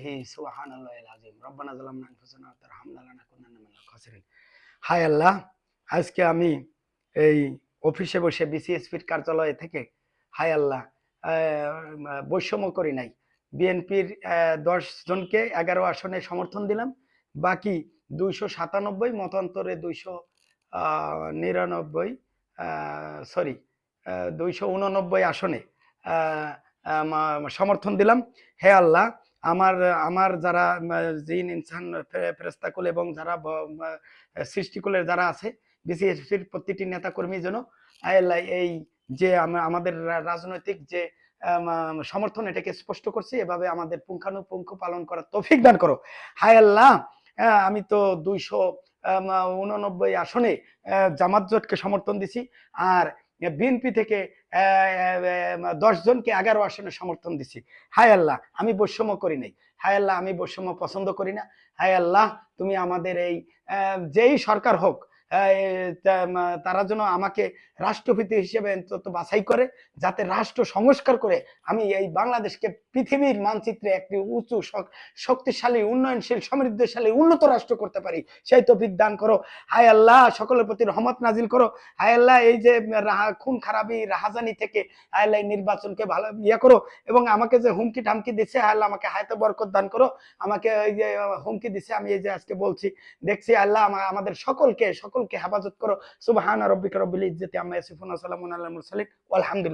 বিহামদিহি সুবহানাল্লাহিল আযীম রব্বানা যালামনা আনফুসানা ওয়া তারহামনা লানাকুনান্না মিনাল খাসিরিন। হায় আল্লাহ, আজকে আমি এই অফিসে বসে বিসিএসপির কার্যালয় থেকে হায় আল্লাহ বৈষম্য করি নাই। বিএনপির 10 জনকে 11 আসনে সমর্থন দিলাম। বাকি 297 মতান্তরে 299 সরি 289 আসনে সমর্থন দিলাম। হে আল্লাহ, আমার আমার যারা জিন ইনসান ফেরেশতাকুল এবং যারা সৃষ্টিকুলের যারা আছে বিসিএসপির প্রতিটি নেতা কর্মী যেন আল্লাহ এই যে আমাদের রাজনৈতিক যে সমর্থন এটাকে স্পষ্ট করছি, এভাবে আমাদের পুঙ্খানুপুঙ্খ পালন করার তৌফিক দান করো। হায় আল্লাহ, আমি তো 289 আসনে জামাত জোটকে সমর্থন দিছি, আর বিএনপি থেকে 10 জনকে 11 আসনে সমর্থন দিছি। হায় আল্লাহ, আমি বৈষম্য করি নাই। হায় আল্লাহ, আমি বৈষম্য পছন্দ করি না। হায় আল্লাহ, তুমি আমাদের এই যেই সরকার হোক তারা যেন আমাকে রাষ্ট্রপতি হিসেবে অন্তত বাছাই করে, যাতে রাষ্ট্র সংস্কার করে আমি এই বাংলাদেশকে পৃথিবীর মানচিত্রে একটি উঁচু শক্তিশালী উন্নয়নশীল সমৃদ্ধশালী উন্নত রাষ্ট্র করতে পারি, সেই তৌফিক দান করো। হায় আল্লাহ, সকলের প্রতি রহমত নাজিল করো। হায় আল্লাহ, এই যে খুন খারাপি রাহাজানি থেকে হায় আল্লাহ নির্বাচনকে ভালো করো, এবং আমাকে যে হুমকি ঠামকি দিচ্ছে হায় আল্লাহ আমাকে হায়াতে বরকত দান করো। আমাকে এই যে হুমকি দিচ্ছে আমি এই যে আজকে বলছি দেখছি, আল্লাহ আমাদের সকলকে হেফাজত করো। সুবহানা রাব্বিকা রাব্বিল ইজ্জাতি আম্মা ইয়াসিফুন ওয়া সালামুন আলাল মুরসালিন ওয়ালহামদুলিল্লাহ।